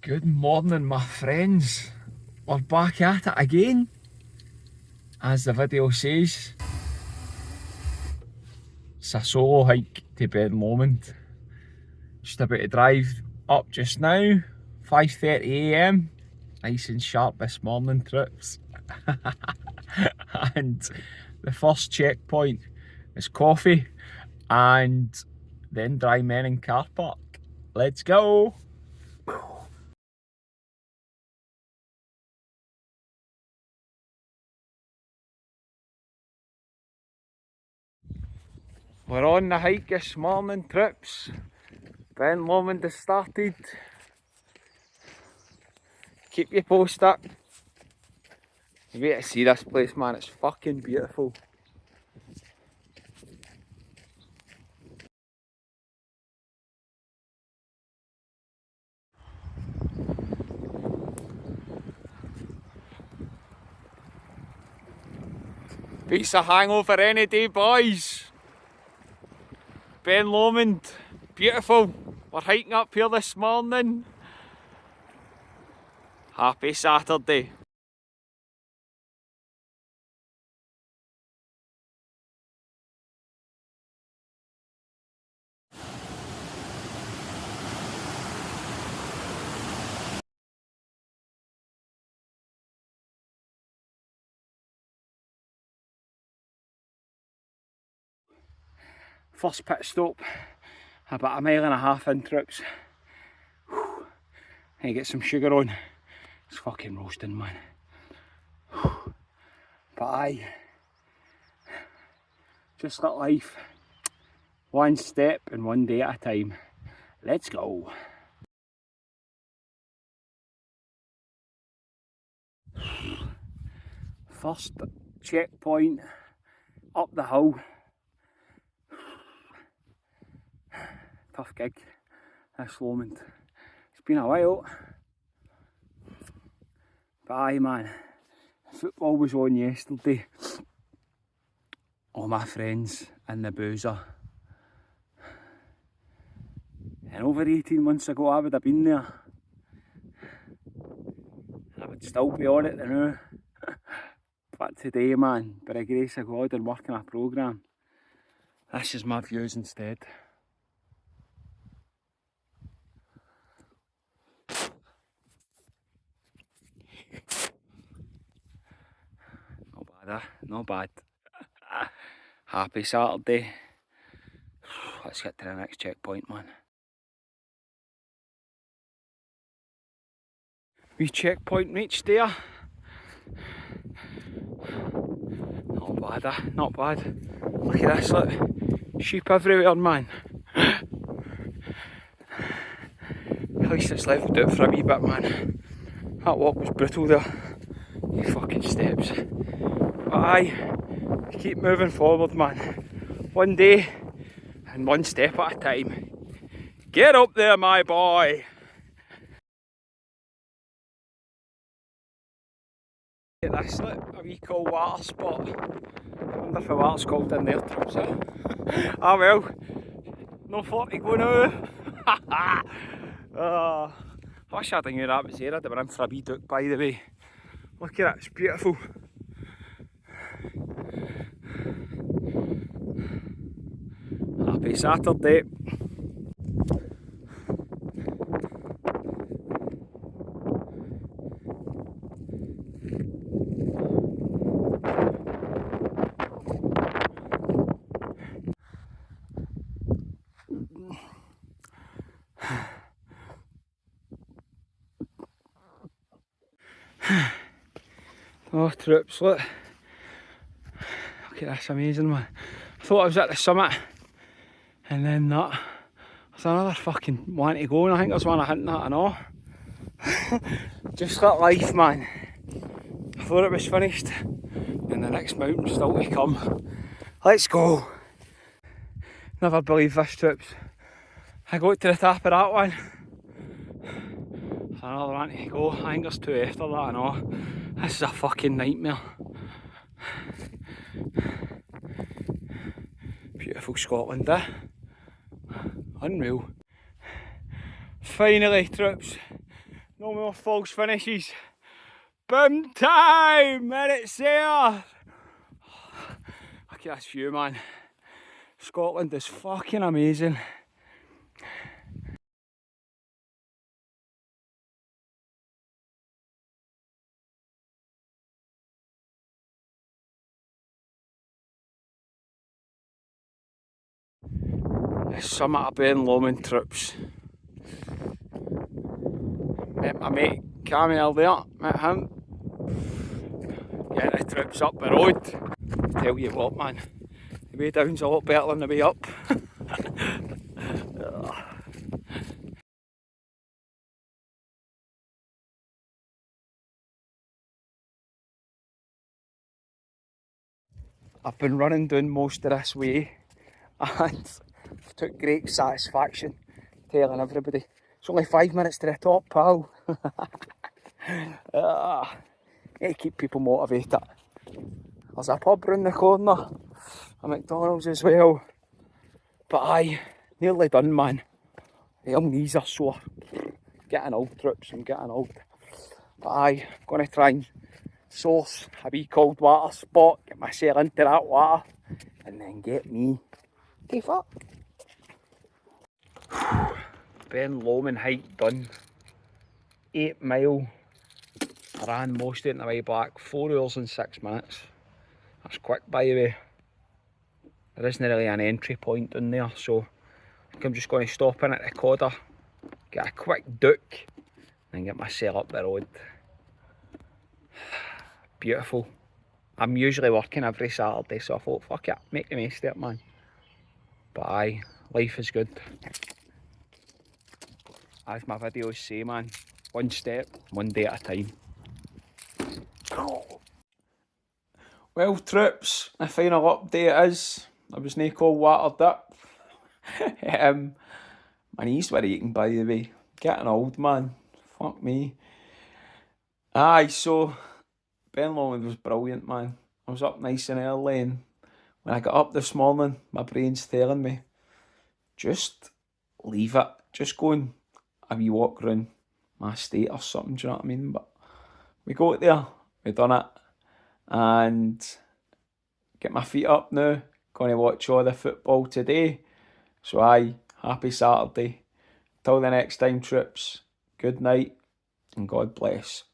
Good morning, my friends. We're back at it again. As the video says, it's a solo hike to Ben Lomond. Just about to drive up just now, 5:30 AM. Nice and sharp this morning, trips. And the first checkpoint is coffee and then Dry Men in car park. Let's go! We're on the hike this morning, trips. Ben Lomond has started. Keep you posted. You wait to see this place, man, it's fucking beautiful. Beats a hangover any day, boys. Ben Lomond, beautiful. We're hiking up here this morning. Happy Saturday. First pit stop, about 1.5 miles in, trips. And get some sugar on. It's fucking roasting, man. But aye, just like life, one step and one day at a time. Let's go. First checkpoint up the hill. Tough gig, this Lomond. It's been a while. But aye, man, football was on yesterday. All my friends in the boozer. And over 18 months ago I would have been there. I would still be on it now. But today, man, by the grace of God and working a programme, this is my views instead. Not bad, not bad. Happy Saturday. Let's get to the next checkpoint, man. Wee checkpoint reached there. Not bad, not bad. Look at this, look. Sheep everywhere, man. At least it's levelled out for a wee bit, man. That walk was brutal there. You fucking steps. But aye, keep moving forward, man. One day and one step at a time. Get up there, my boy. This, look, a wee cold water spot. I wonder if the water's cold in there, trips. Ah well, no 40 go now. I wish I knew that was there. I'd have been in for a wee duck, by the way. Look at it, it's beautiful. Happy Saturday. Oh, trips, look. Look at this, amazing, man. I thought I was at the summit, and then that. There's another fucking one to go, and I think there's one I hadn't that and all. Just like life, man. I thought it was finished, and the next mountain's still to come. Let's go. Never believe this, trips. I got to the top of that one. There's another one to go. I think there's two after that and all. This is a fucking nightmare. Beautiful Scotland, eh? Unreal. Finally, trips, No more false finishes. Boom time! And it's there! Look at this view, man. Scotland is fucking amazing. The summit of Ben Lomond trips. Met my mate Camille there, met him. Getting the trips up the road. Tell you what, man, the way down's a lot better than the way up. I've been running down most of this way and I've took great satisfaction telling everybody it's only 5 minutes to the top, pal. Need to keep people motivated. There's a pub round the corner, a McDonald's as well. But aye, nearly done, man. The old knees are sore. Getting old, trips, I'm getting old. But aye, I'm going to try and source a wee cold water spot, get myself into that water, and then get me the fuck. Ben Lomond hike done. 8 mile. I ran most of it on the way back. 4 hours and 6 minutes. That's quick, by the way. There isn't really an entry point in there, so I think I'm just going to stop in at the Codder, get a quick duck, and get myself up the road. Beautiful. I'm usually working every Saturday, so I thought, fuck it, make the most of it, man. But aye, life is good. As my videos say, man, one step, one day at a time. Well, troops, the final update is I was nae cold watered up. My knees were aching, by the way. Getting old, man. Fuck me. Aye, so Ben Lomond was brilliant, man. I was up nice and early, and when I got up this morning, my brain's telling me, just leave it. Just go and a wee walk round my estate or something, do you know what I mean? But we got there, we done it, and get my feet up now. Going to watch all the football today. So aye, happy Saturday. Till the next time, trips. Good night and God bless.